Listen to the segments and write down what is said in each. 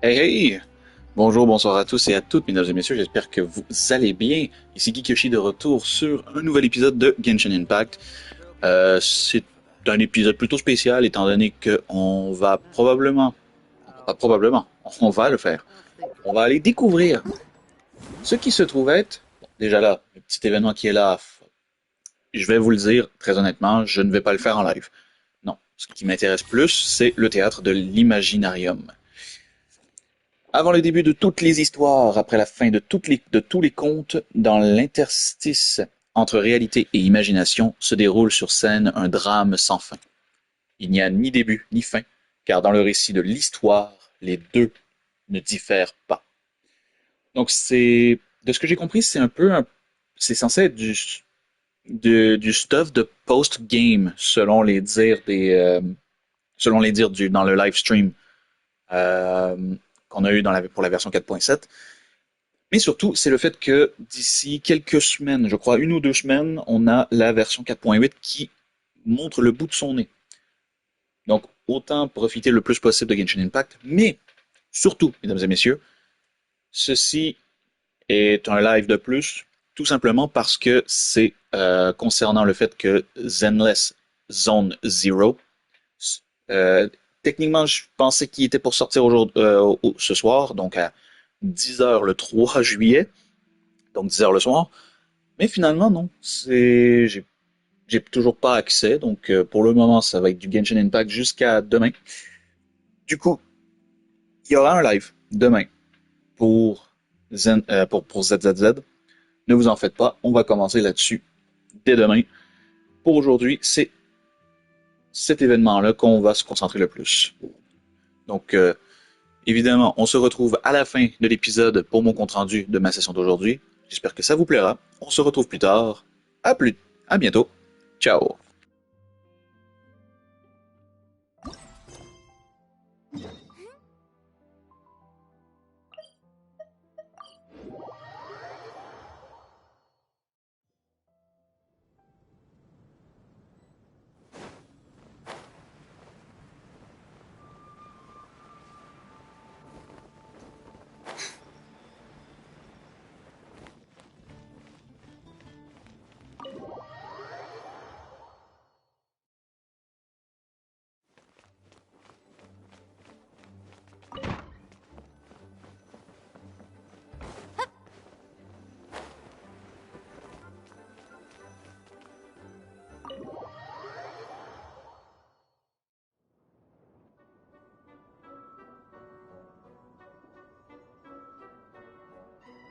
Hey hey! Bonjour, bonsoir à tous et à toutes, mesdames et messieurs, j'espère que vous allez bien. Ici GeekYoshii de retour sur un nouvel épisode de Genshin Impact. C'est un épisode plutôt spécial étant donné que pas probablement, on va le faire. On va aller découvrir ce qui se trouve être, bon, déjà là, le petit événement qui est là, je vais vous le dire très honnêtement, je ne vais pas le faire en live. Non, ce qui m'intéresse plus, c'est le théâtre de l'imaginarium. Avant le début de toutes les histoires, après la fin de tous les contes, dans l'interstice entre réalité et imagination, se déroule sur scène un drame sans fin. Il n'y a ni début ni fin, car dans le récit de l'histoire, les deux ne diffèrent pas. Donc de ce que j'ai compris, c'est censé être du stuff de post-game, selon les dires dans le live stream euh, qu'on a eu pour la version 4.7. Mais surtout, c'est le fait que d'ici quelques semaines, je crois une ou deux semaines, on a la version 4.8 qui montre le bout de son nez. Donc, autant profiter le plus possible de Genshin Impact, mais surtout, mesdames et messieurs, ceci est un live de plus, tout simplement parce que c'est concernant le fait que Zenless Zone Zero, euh, techniquement, je pensais qu'il était pour sortir ce soir, donc à 10h le 3 juillet, donc 10h le soir. Mais finalement, non. J'ai toujours pas accès. Donc, pour le moment, ça va être du Genshin Impact jusqu'à demain. Du coup, il y aura un live demain pour ZZZ. Ne vous en faites pas. On va commencer là-dessus dès demain. Pour aujourd'hui, c'est cet événement-là qu'on va se concentrer le plus. Donc, évidemment, on se retrouve à la fin de l'épisode pour mon compte-rendu de ma session d'aujourd'hui. J'espère que ça vous plaira. On se retrouve plus tard. À plus. À bientôt. Ciao.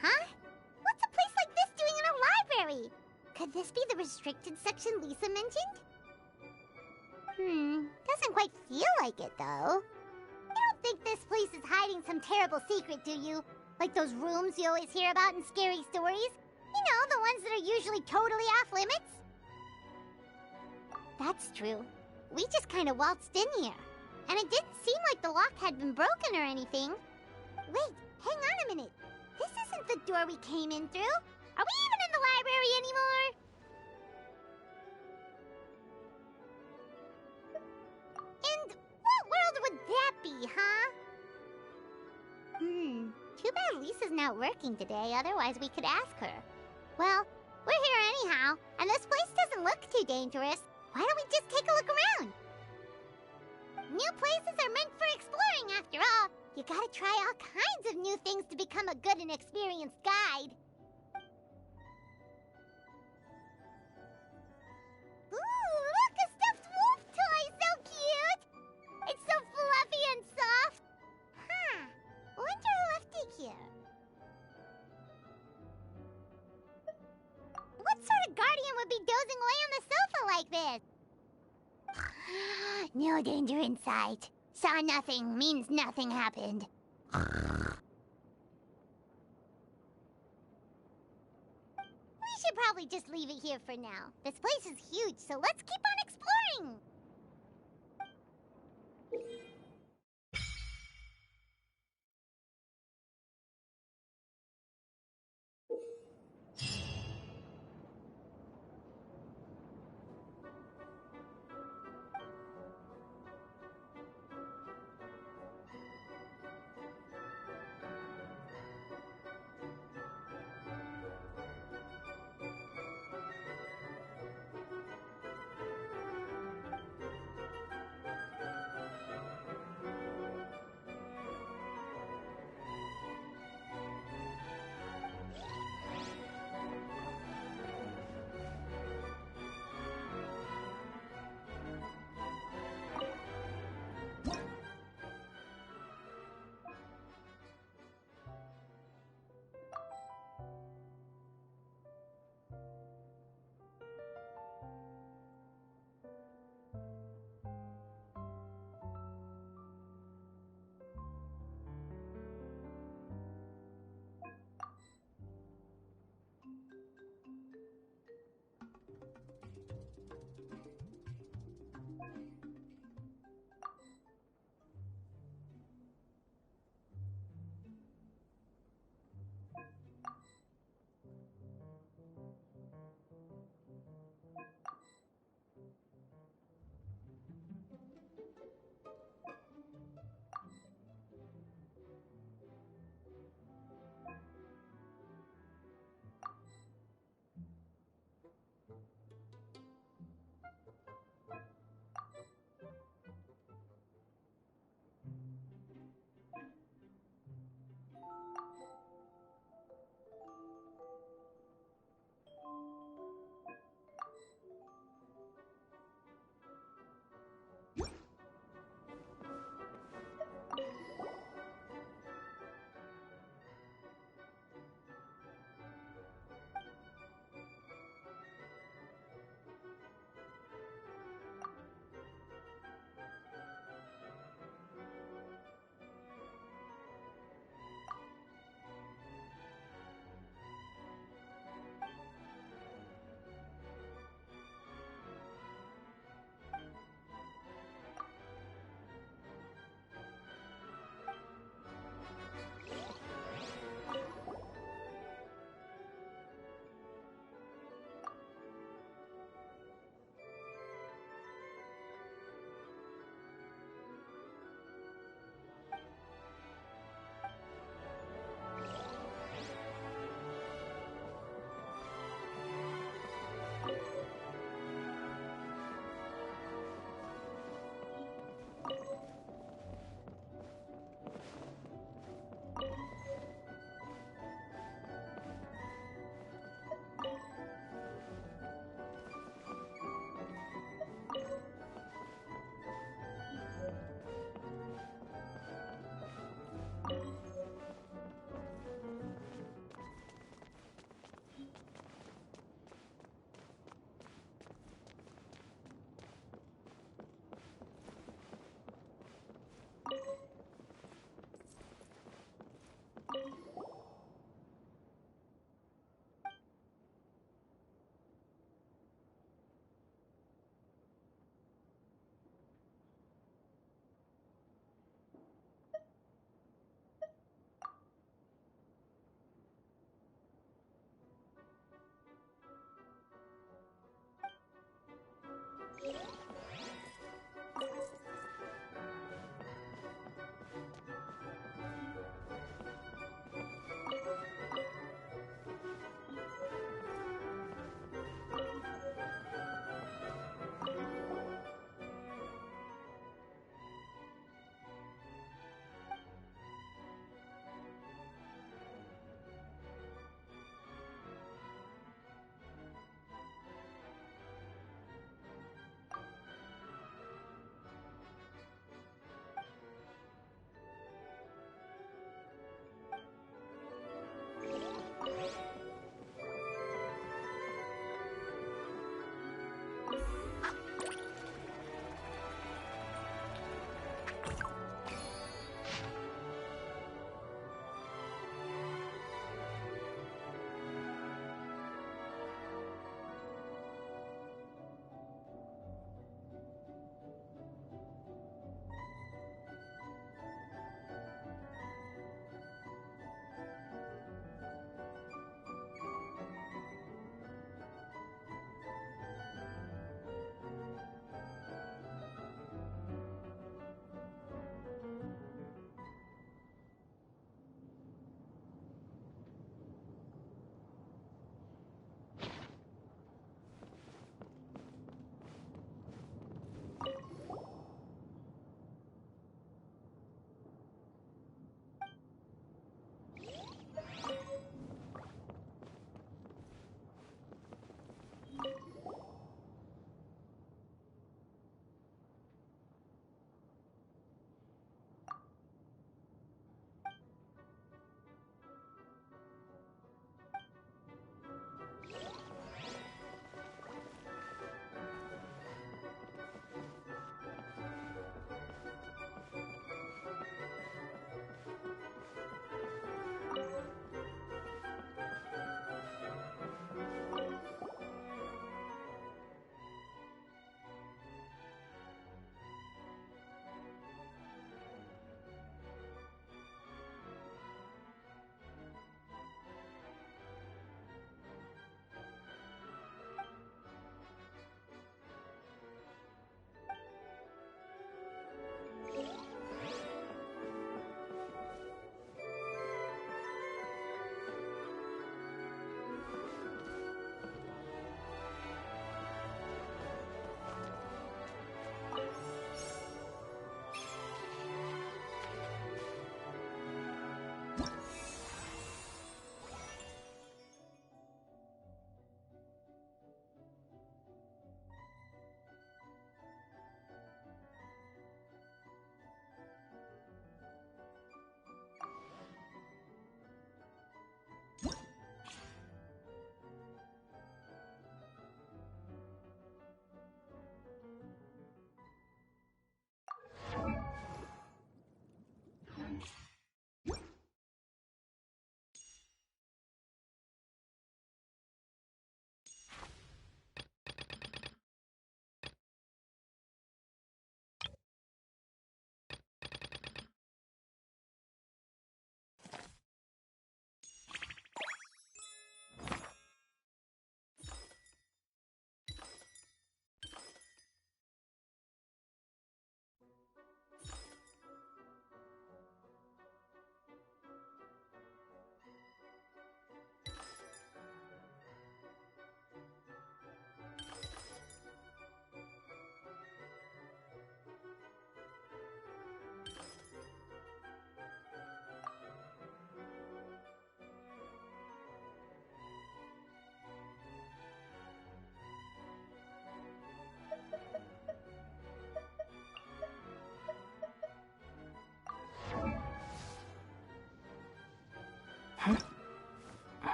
Huh? What's a place like this doing in a library? Could this be the restricted section Lisa mentioned? Doesn't quite feel like it, though. You don't think this place is hiding some terrible secret, do you? Like those rooms you always hear about in scary stories? You know, the ones that are usually totally off limits? That's true. We just kind of waltzed in here. And it didn't seem like the lock had been broken or anything. Wait, hang on a minute. This isn't the door we came in through. Are we even in the library anymore? And what world would that be, huh? Too bad Lisa's not working today, otherwise we could ask her. Well, we're here anyhow, and this place doesn't look too dangerous. Why don't we just take a look around? New places are meant for exploring, after all. You gotta try all kinds of new things to become a good and experienced guide. Ooh, look, a stuffed wolf toy! So cute! It's so fluffy and soft. Huh. Wonder who left it here. What sort of guardian would be dozing away on the sofa like this? No danger in sight. Saw nothing means nothing happened. We should probably just leave it here for now. This place is huge, so let's keep on exploring.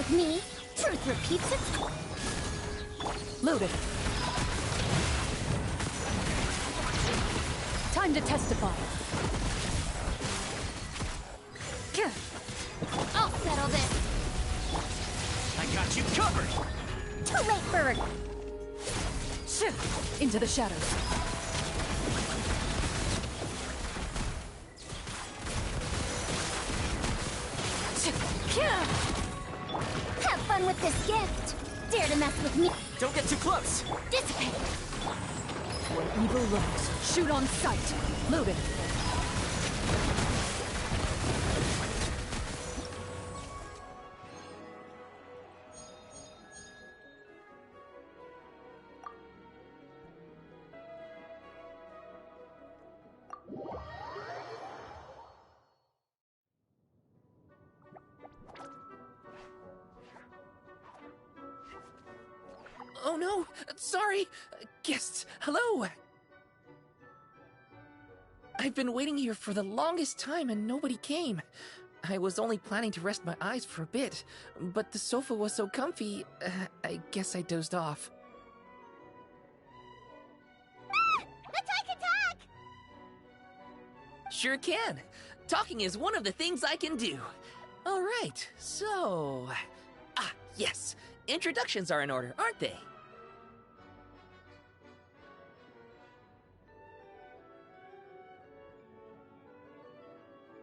with me, truth repeats it. Loaded. Time to testify. I'll settle this. I got you covered! Too late, bird. Into the shadows. Have fun with this gift. Dare to mess with me. Don't get too close! Dissipate. Where evil lurks, shoot on sight. Loaded. Oh no! Sorry! Guests, hello! I've been waiting here for the longest time and nobody came. I was only planning to rest my eyes for a bit, but the sofa was so comfy, I guess I dozed off. Let's I can talk! Sure can! Talking is one of the things I can do. Alright, so... Ah, yes! Introductions are in order, aren't they?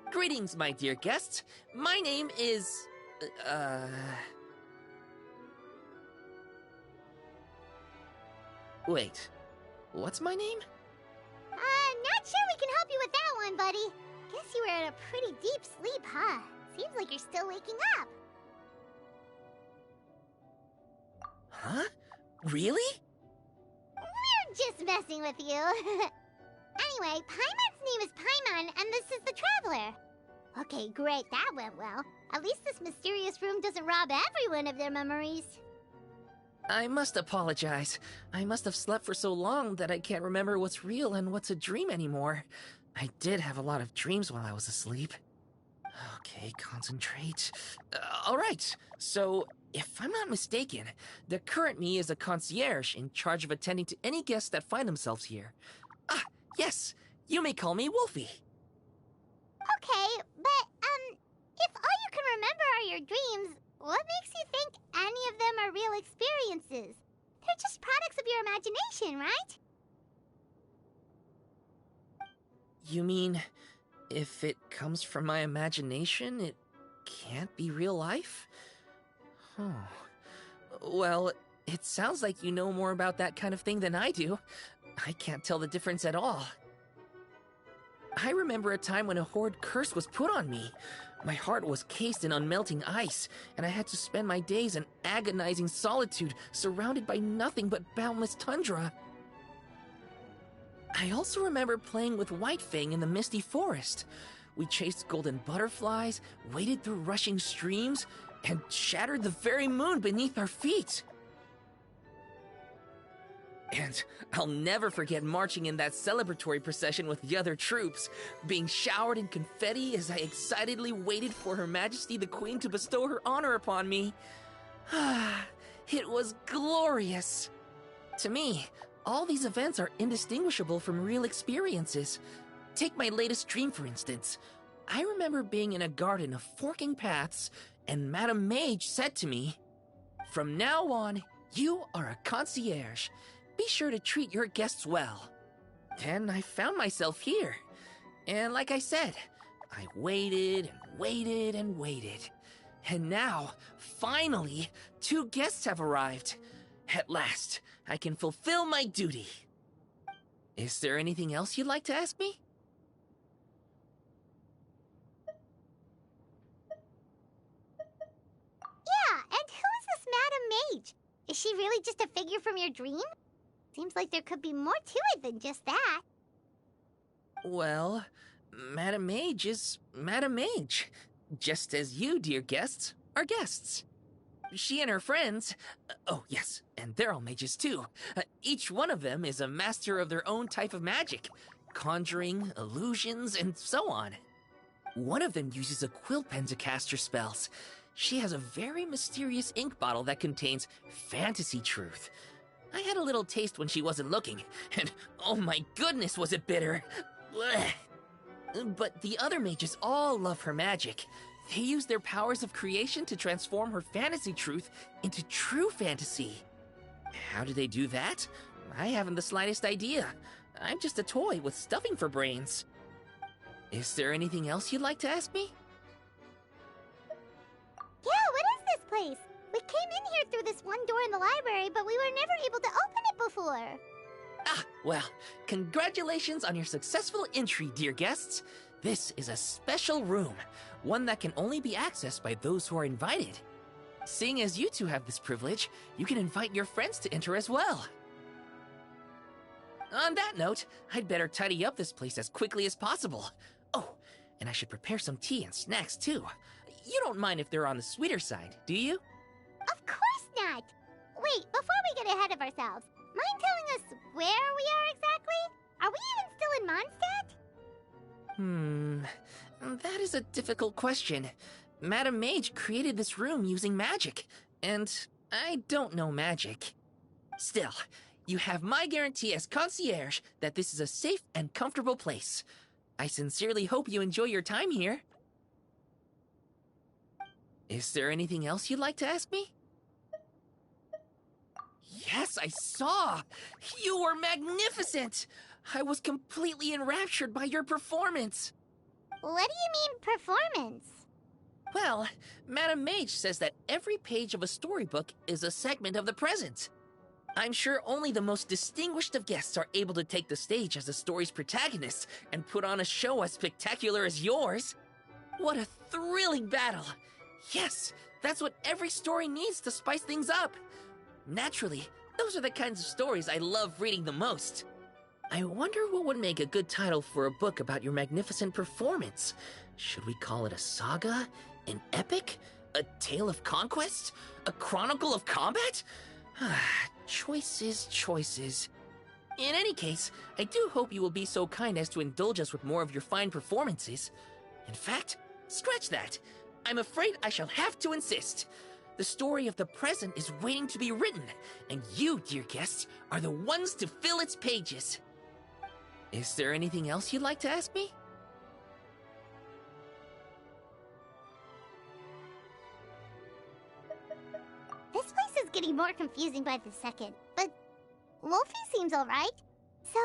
Greetings, my dear guests. My name is... Wait. What's my name? Not sure we can help you with that one, buddy. Guess you were in a pretty deep sleep, huh? Seems like you're still waking up. Huh? Really? We're just messing with you. Anyway, Paimon's name is Paimon, and this is the Traveler. Okay, great, that went well. At least this mysterious room doesn't rob everyone of their memories. I must apologize. I must have slept for so long that I can't remember what's real and what's a dream anymore. I did have a lot of dreams while I was asleep. Okay, concentrate. Alright, so if I'm not mistaken, the current me is a concierge in charge of attending to any guests that find themselves here. Ah, yes, you may call me Wolfie. Okay, but, if all you can remember are your dreams, what makes you think any of them are real experiences? They're just products of your imagination, right? You mean, if it comes from my imagination, it can't be real life? Oh. Well, it sounds like you know more about that kind of thing than I do. I can't tell the difference at all. I remember a time when a horrid curse was put on me. My heart was cased in unmelting ice, and I had to spend my days in agonizing solitude, surrounded by nothing but boundless tundra. I also remember playing with Whitefang in the misty forest. We chased golden butterflies, waded through rushing streams, and shattered the very moon beneath our feet. And I'll never forget marching in that celebratory procession with the other troops, being showered in confetti as I excitedly waited for Her Majesty the Queen to bestow her honor upon me. It was glorious. To me, all these events are indistinguishable from real experiences. Take my latest dream, for instance. I remember being in a garden of forking paths, and Madame Mage said to me, "From now on, you are a concierge. Be sure to treat your guests well." And I found myself here. And like I said, I waited and waited and waited. And now, finally, 2 guests have arrived. At last, I can fulfill my duty. Is there anything else you'd like to ask me? Yeah, and who is this Madame Mage? Is she really just a figure from your dream? Seems like there could be more to it than just that. Well, Madame Mage is Madame Mage. Just as you, dear guests, are guests. She and her friends, oh yes, and they're all mages too. Each one of them is a master of their own type of magic. Conjuring, illusions, and so on. One of them uses a quill pen to cast her spells. She has a very mysterious ink bottle that contains fantasy truth. I had a little taste when she wasn't looking, and oh my goodness was it bitter! Blech. But the other mages all love her magic. They use their powers of creation to transform her fantasy truth into true fantasy. How do they do that? I haven't the slightest idea. I'm just a toy with stuffing for brains. Is there anything else you'd like to ask me? Yeah, what is this place? We came in here through this one door in the library, but we were never able to open it before. Ah, well, congratulations on your successful entry, dear guests. This is a special room, one that can only be accessed by those who are invited. Seeing as you two have this privilege, you can invite your friends to enter as well. On that note, I'd better tidy up this place as quickly as possible. Oh, and I should prepare some tea and snacks too. You don't mind if they're on the sweeter side, do you? Of course not! Wait, before we get ahead of ourselves, mind telling us where we are exactly? Are we even still in Mondstadt? That is a difficult question. Madam Mage created this room using magic, and I don't know magic. Still, you have my guarantee as concierge that this is a safe and comfortable place. I sincerely hope you enjoy your time here. Is there anything else you'd like to ask me? Yes, I saw! You were magnificent! I was completely enraptured by your performance. What do you mean, performance? Well, Madam Mage says that every page of a storybook is a segment of the present. I'm sure only the most distinguished of guests are able to take the stage as the story's protagonist and put on a show as spectacular as yours. What a thrilling battle! Yes, that's what every story needs to spice things up. Naturally, those are the kinds of stories I love reading the most. I wonder what would make a good title for a book about your magnificent performance. Should we call it a saga? An epic? A tale of conquest? A chronicle of combat? Choices, choices. In any case, I do hope you will be so kind as to indulge us with more of your fine performances. In fact, scratch that. I'm afraid I shall have to insist. The story of the present is waiting to be written, and you, dear guests, are the ones to fill its pages. Is there anything else you'd like to ask me? This place is getting more confusing by the second, but Wolfie seems alright. So,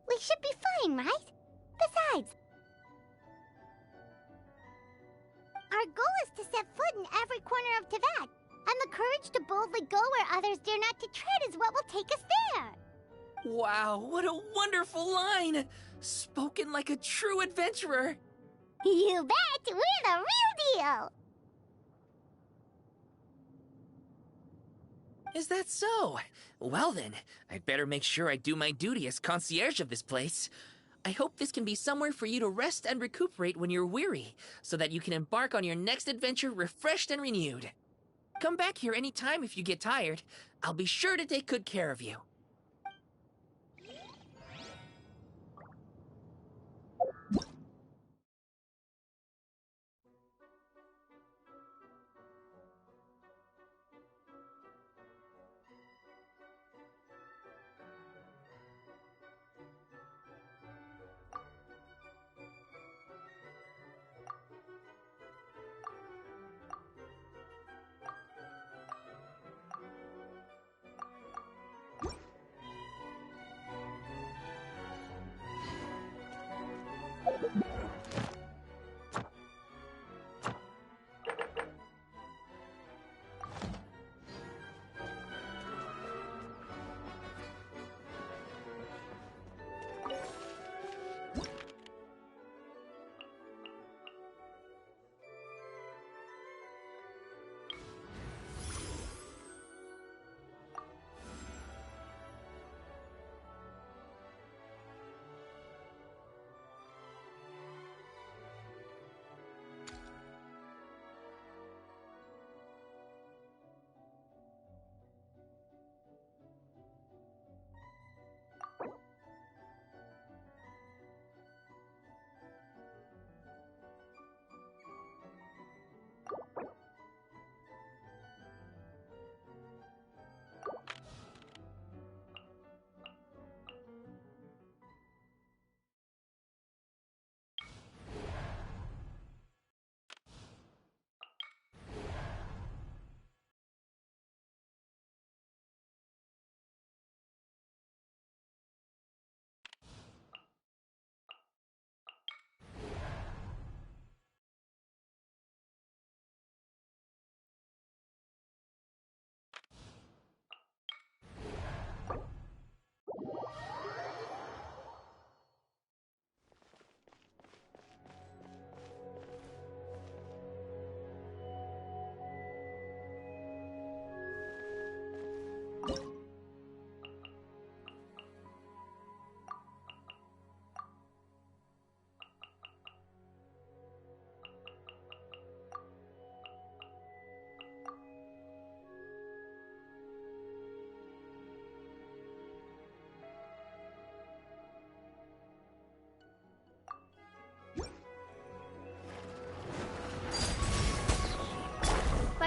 we should be fine, right? Besides, our goal is to set foot in every corner of Teyvat, and the courage to boldly go where others dare not to tread is what will take us there. Wow, what a wonderful line! Spoken like a true adventurer! You bet! We're the real deal! Is that so? Well then, I'd better make sure I do my duty as concierge of this place. I hope this can be somewhere for you to rest and recuperate when you're weary, so that you can embark on your next adventure refreshed and renewed. Come back here anytime if you get tired. I'll be sure to take good care of you.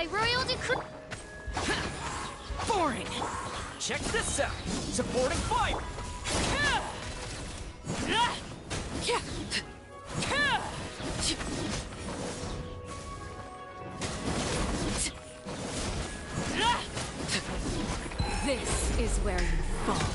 By royal decree. Boring! Check this out! Supporting fire! This is where you fall.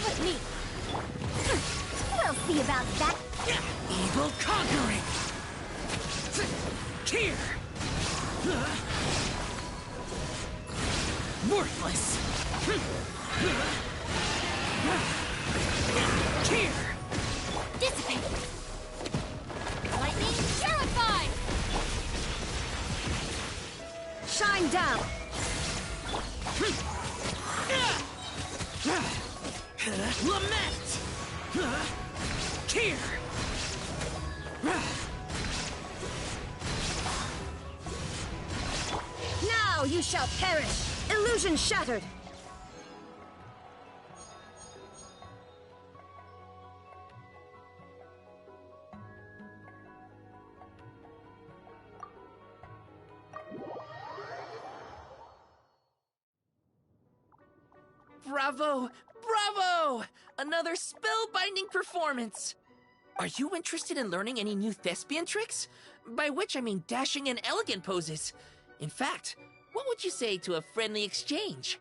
With me. We'll see about that. Evil conquering! Here! Worthless! Here! Dissipate. Lightning purified. Shine down. Lament! Here! Now you shall perish. Illusion shattered. Bravo! Bravo! Another spellbinding performance! Are you interested in learning any new thespian tricks? By which I mean dashing and elegant poses. In fact, what would you say to a friendly exchange?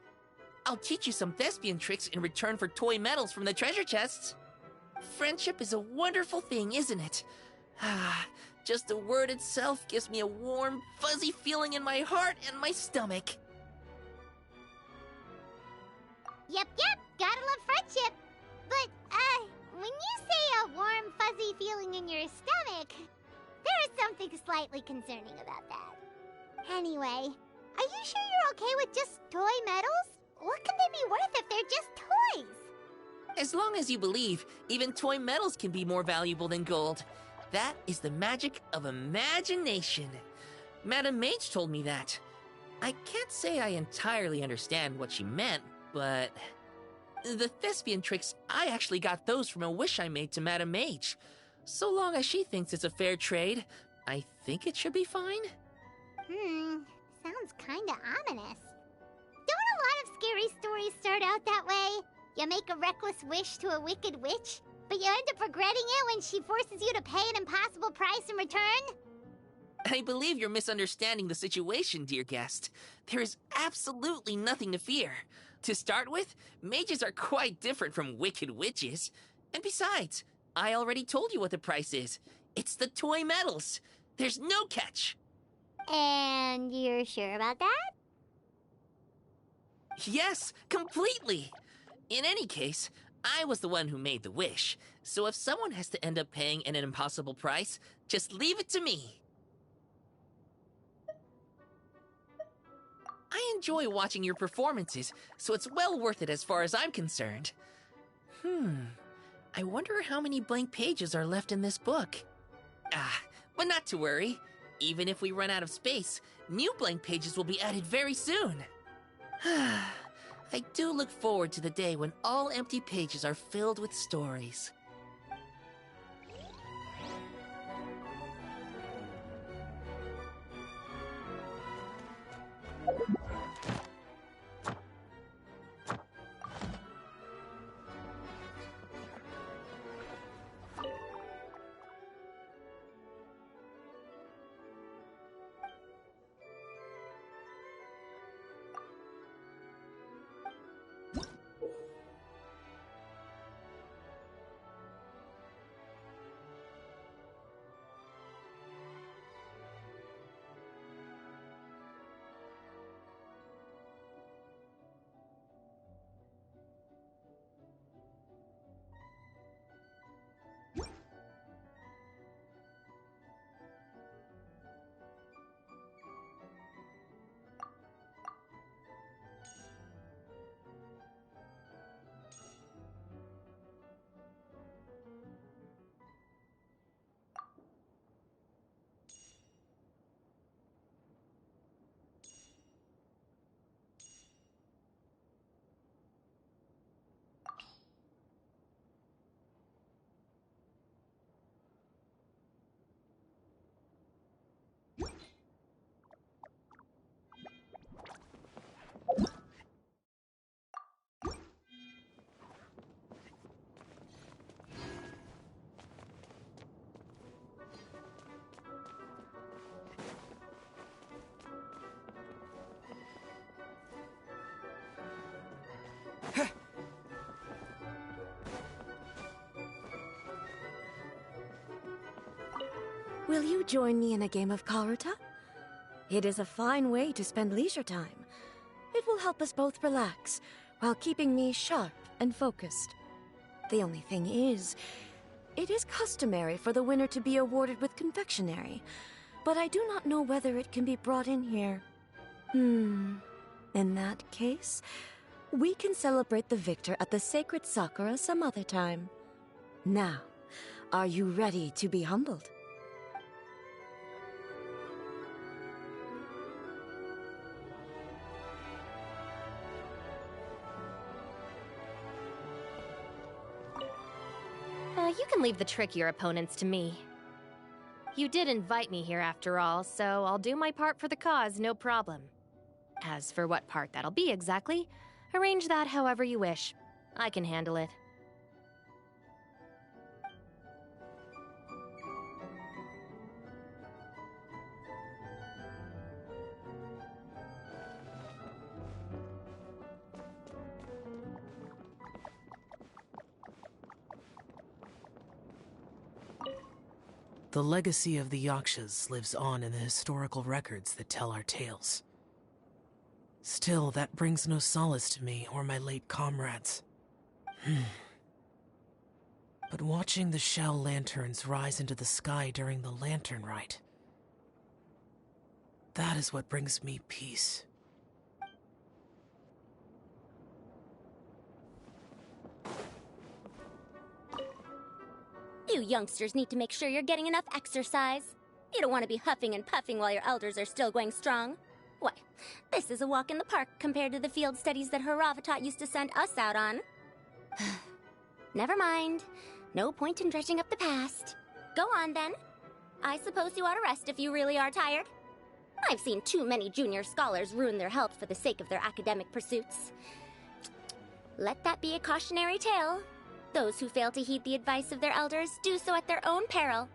I'll teach you some thespian tricks in return for toy medals from the treasure chests. Friendship is a wonderful thing, isn't it? Ah, just the word itself gives me a warm, fuzzy feeling in my heart and my stomach. Yep, gotta love friendship. But, when you say a warm, fuzzy feeling in your stomach, there is something slightly concerning about that. Anyway, are you sure you're okay with just toy medals? What can they be worth if they're just toys? As long as you believe, even toy medals can be more valuable than gold. That is the magic of imagination. Madame Mage told me that. I can't say I entirely understand what she meant, but the thespian tricks, I actually got those from a wish I made to Madame Mage. So long as she thinks it's a fair trade, I think it should be fine. Sounds kinda ominous. Don't a lot of scary stories start out that way? You make a reckless wish to a wicked witch, but you end up regretting it when she forces you to pay an impossible price in return? I believe you're misunderstanding the situation, dear guest. There is absolutely nothing to fear. To start with, mages are quite different from wicked witches. And besides, I already told you what the price is. It's the toy medals. There's no catch. And you're sure about that? Yes, completely. In any case, I was the one who made the wish. So if someone has to end up paying an impossible price, just leave it to me. I enjoy watching your performances, so it's well worth it as far as I'm concerned. I wonder how many blank pages are left in this book. But not to worry. Even if we run out of space, new blank pages will be added very soon. I do look forward to the day when all empty pages are filled with stories. Will you join me in a game of Karuta? It is a fine way to spend leisure time. It will help us both relax, while keeping me sharp and focused. The only thing is, it is customary for the winner to be awarded with confectionery, but I do not know whether it can be brought in here. In that case, we can celebrate the victor at the Sacred Sakura some other time. Now, are you ready to be humbled? You can leave the trickier opponents to me. You did invite me here after all, so I'll do my part for the cause, no problem. As for what part that'll be exactly, arrange that however you wish. I can handle it. The legacy of the Yakshas lives on in the historical records that tell our tales. Still, that brings no solace to me or my late comrades. But watching the shell lanterns rise into the sky during the lantern rite, that is what brings me peace. You youngsters need to make sure you're getting enough exercise. You don't want to be huffing and puffing while your elders are still going strong. Why, this is a walk in the park compared to the field studies that Haravatat used to send us out on. Never mind. No point in dredging up the past. Go on, then. I suppose you ought to rest if you really are tired. I've seen too many junior scholars ruin their health for the sake of their academic pursuits. Let that be a cautionary tale. Those who fail to heed the advice of their elders do so at their own peril.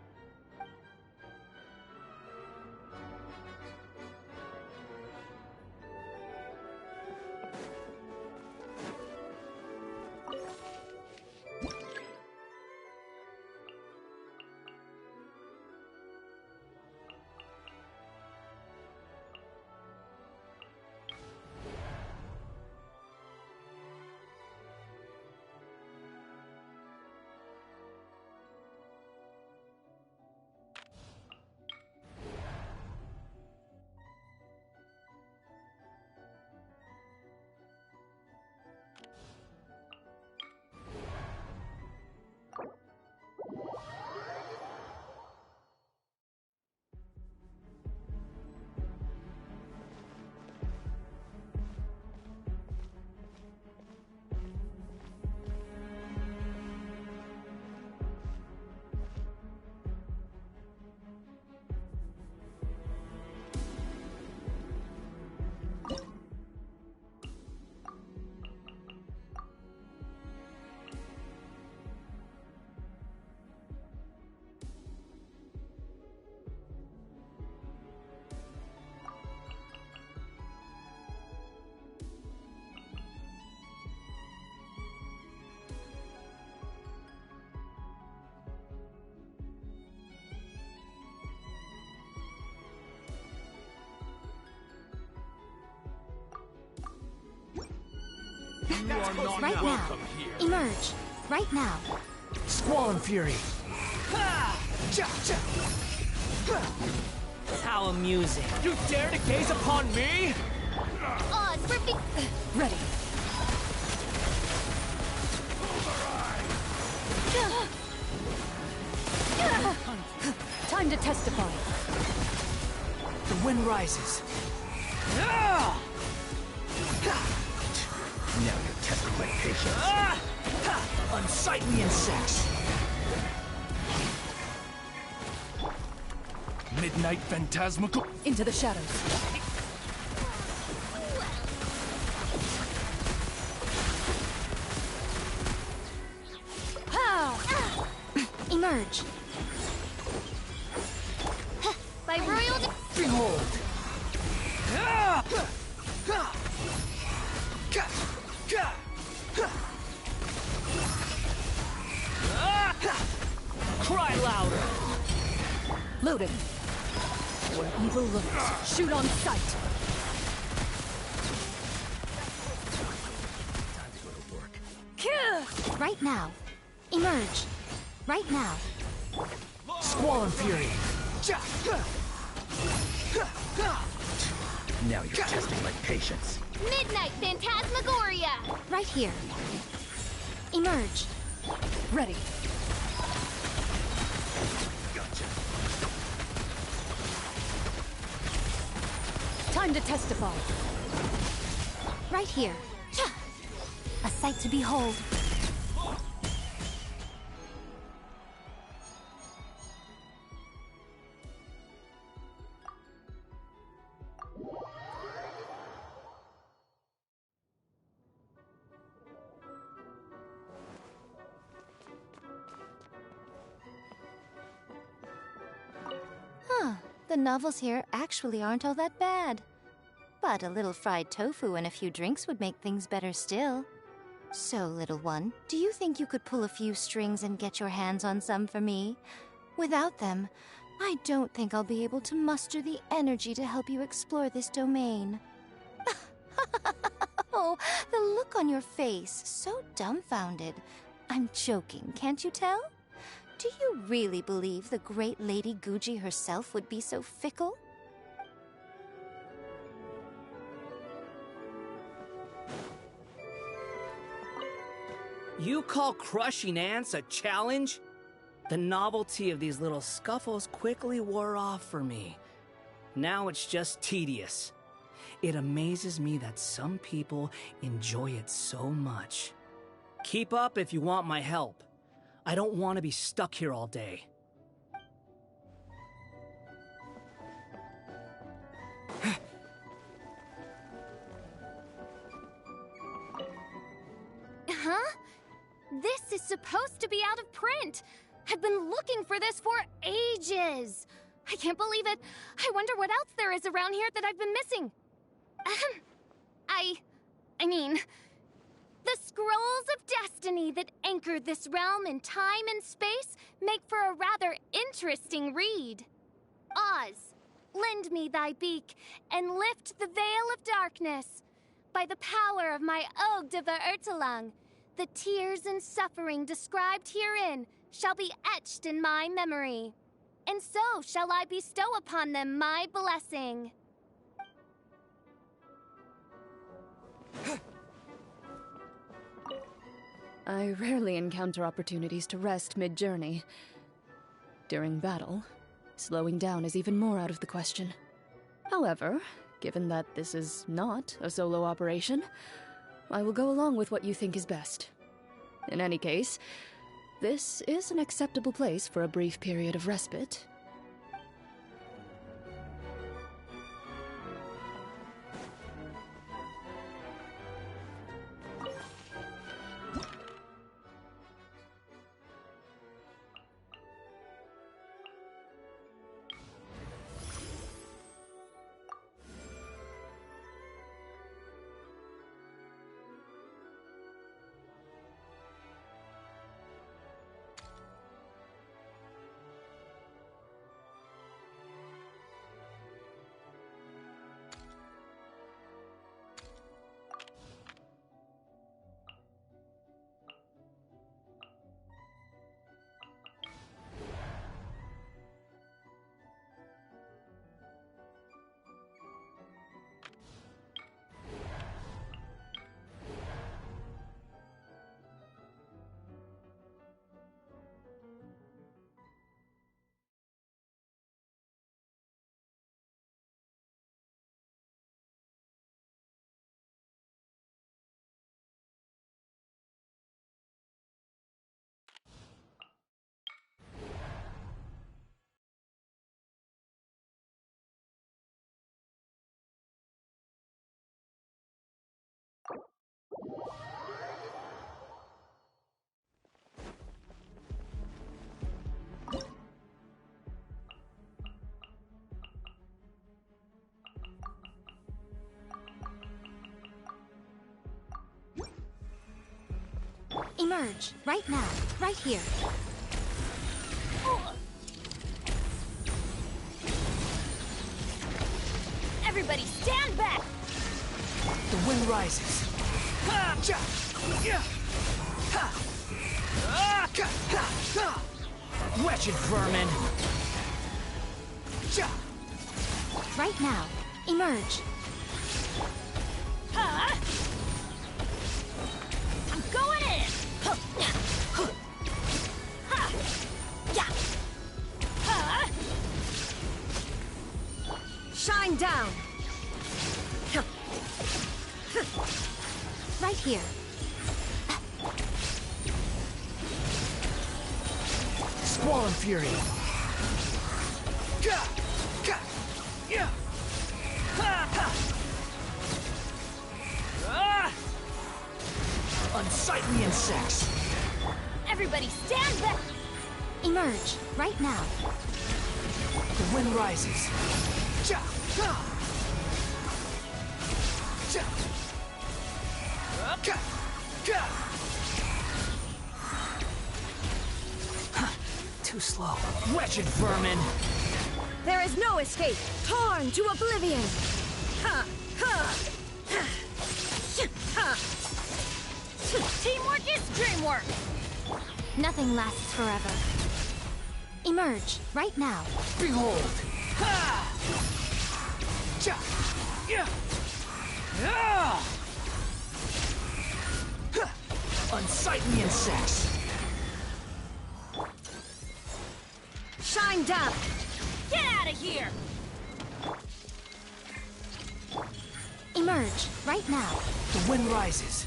You are not Right now. welcome here. Emerge. Right now. Squall Fury. How amusing. You dare to gaze upon me? Oz, Ready. Time to testify. The wind rises. Now you're testing my patience. Unsightly insects. Midnight phantasmical. Into the shadows. Emerge. by royal Behold. Cry louder. Loaded. Where evil lurks, shoot on sight. Time to go to work. Right now. Emerge. Right now. Squall Fury. Now you're testing my patience. Midnight Phantasmagoria! Right here. Emerge. Ready. Gotcha. Time to testify. Right here. A sight to behold. The novels here actually aren't all that bad. But a little fried tofu and a few drinks would make things better still. So, little one, do you think you could pull a few strings and get your hands on some for me? Without them, I don't think I'll be able to muster the energy to help you explore this domain. Oh, the look on your face, so dumbfounded. I'm joking, can't you tell? Do you really believe the great Lady Guji herself would be so fickle? You call crushing ants a challenge? The novelty of these little scuffles quickly wore off for me. Now it's just tedious. It amazes me that some people enjoy it so much. Keep up if you want my help. I don't want to be stuck here all day. Huh? This is supposed to be out of print. I've been looking for this for ages. I can't believe it. I wonder what else there is around here that I've been missing. I mean, the scrolls of destiny that anchored this realm in time and space make for a rather interesting read. Oz, lend me thy beak and lift the veil of darkness. By the power of my Ode de Verurtelang, the tears and suffering described herein shall be etched in my memory. And so shall I bestow upon them my blessing. I rarely encounter opportunities to rest mid-journey. During battle, slowing down is even more out of the question. However, given that this is not a solo operation, I will go along with what you think is best. In any case, this is an acceptable place for a brief period of respite. Emerge, right now, right here. Everybody stand back! The wind rises. Ha! Cha! Yeah! Ha! Ah! Ka! Ha! Ha! Wretched vermin! Cha! Right now, emerge. Huh? I'm going in! Huh. Ha! Yeah! Huh? Shine down. Right here. Squall and fury. Ka! Ka! Yeah! Ha! Ha! Ah! Unsightly insects. Everybody stand back! Emerge, right now. The wind rises. Cha! Ha! Cha! Ka! Ka! Too slow. Wretched vermin! There is no escape. Torn to oblivion. Ha! Ha! Ha! Teamwork is dreamwork! Nothing lasts forever. Emerge, right now. Behold! Ha! Cha! Yeah! Yeah! Ha! Unsightly insects! Shine down. Get out of here! Emerge, right now. The wind rises.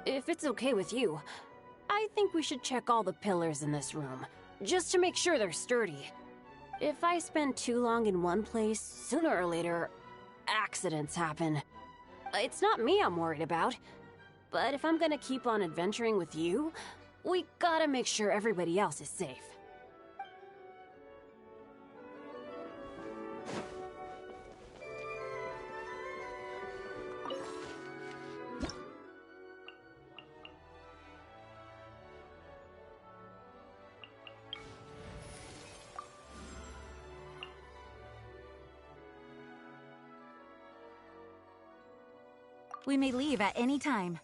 If it's okay with you, I think we should check all the pillars in this room, just to make sure they're sturdy. If I spend too long in one place, sooner or later, accidents happen. It's not me I'm worried about, but if I'm gonna keep on adventuring with you, we gotta make sure everybody else is safe. We may leave at any time.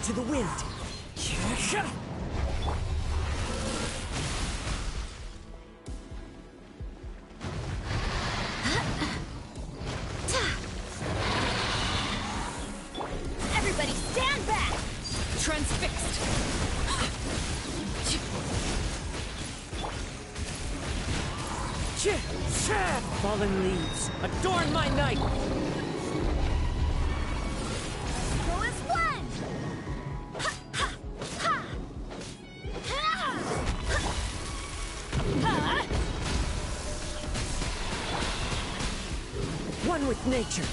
to the wind. Everybody stand back! Transfixed! Fallen leaves, adorn my night! Go as one! Ha, ha, ha. Ha. Ha. One with nature.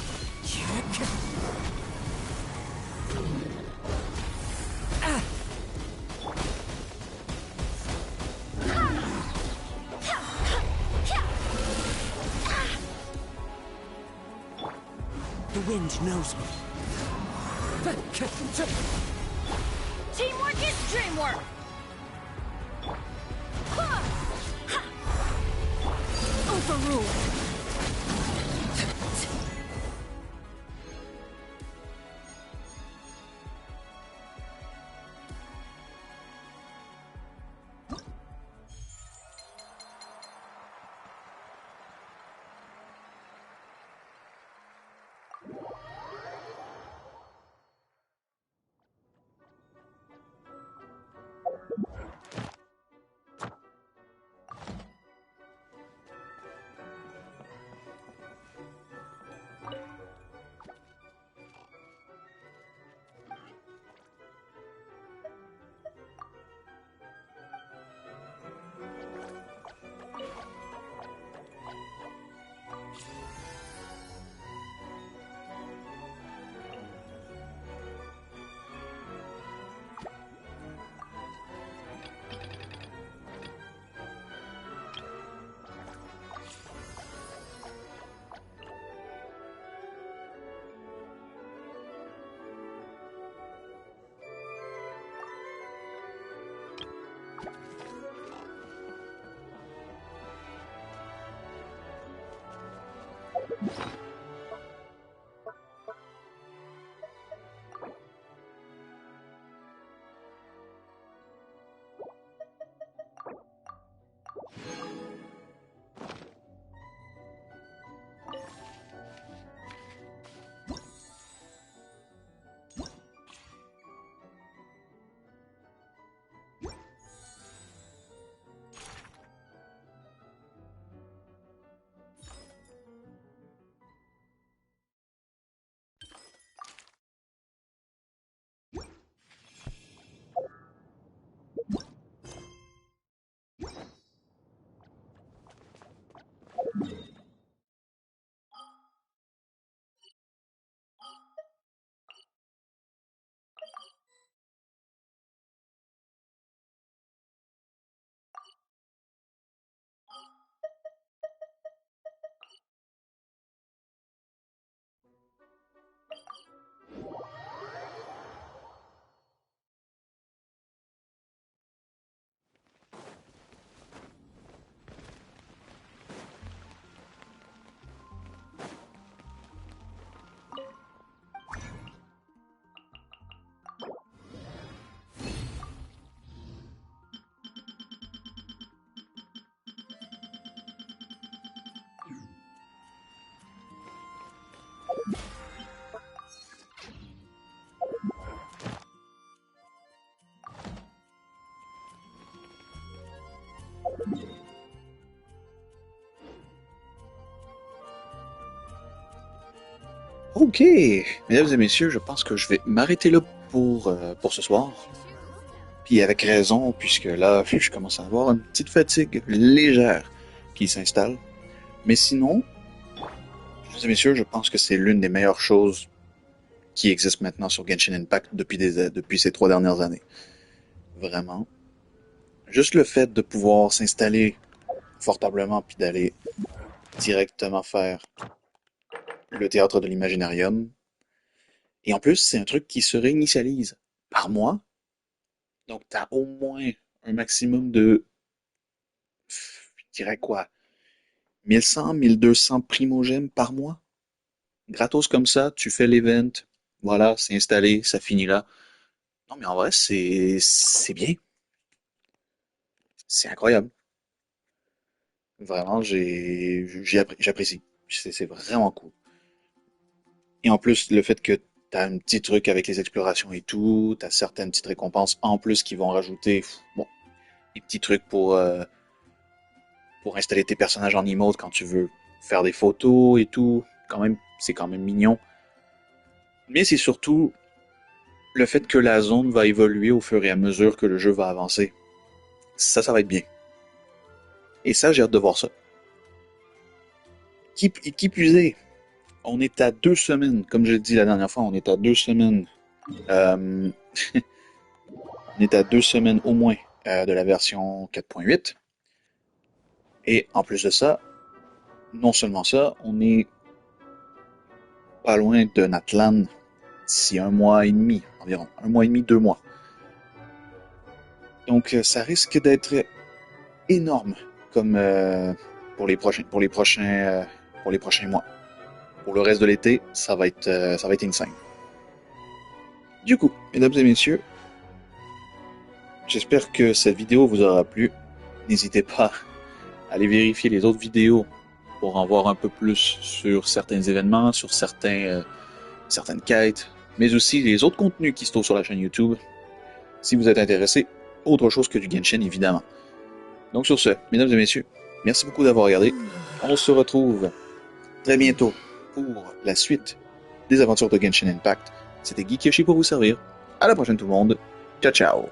The wind knows me. Teamwork is dreamwork! Ha. Ha. Overruled! Ok, mesdames et messieurs, je pense que je vais m'arrêter là pour ce soir. Puis avec raison, puisque là, je commence à avoir une petite fatigue légère qui s'installe. Mais sinon, mesdames et messieurs, je pense que c'est l'une des meilleures choses qui existent maintenant sur Genshin Impact depuis ces 3 dernières années. Vraiment. Juste le fait de pouvoir s'installer confortablement puis d'aller directement faire le théâtre de l'Imaginarium. Et en plus, c'est un truc qui se réinitialise par mois. Donc, t'as au moins un maximum de, je dirais quoi, 1100, 1200 primogèmes par mois. Gratos comme ça, tu fais l'event, voilà, c'est installé, ça finit là. Non, mais en vrai, c'est bien. C'est incroyable. Vraiment, j'apprécie. C'est vraiment cool. Et en plus, le fait que t'as un petit truc avec les explorations et tout, t'as certaines petites récompenses en plus qui vont rajouter, bon, des petits trucs pour installer tes personnages en emote quand tu veux faire des photos et tout. Quand même, c'est quand même mignon. Mais c'est surtout le fait que la zone va évoluer au fur et à mesure que le jeu va avancer. Ça va être bien. Et ça, j'ai hâte de voir ça. Qui plus est, on est à 2 semaines, comme je l'ai dit la dernière fois, on est à 2 semaines. euh, on est à 2 semaines au moins de la version 4.8. Et en plus de ça, non seulement ça, on est pas loin d'un Atlan d'ici 1 mois et demi environ. 1 mois et demi, 2 mois. Donc ça risque d'être énorme comme pour les prochains mois. Pour le reste de l'été, ça va être insane. Du coup, mesdames et messieurs, j'espère que cette vidéo vous aura plu. N'hésitez pas à aller vérifier les autres vidéos pour en voir un peu plus sur certains événements, sur certaines quêtes, mais aussi les autres contenus qui se trouvent sur la chaîne YouTube, si vous êtes intéressé, autre chose que du Genshin évidemment. Donc sur ce, mesdames et messieurs, merci beaucoup d'avoir regardé. On se retrouve très bientôt pour la suite des aventures de Genshin Impact. C'était GeekYoshii pour vous servir. À la prochaine tout le monde. Ciao ciao.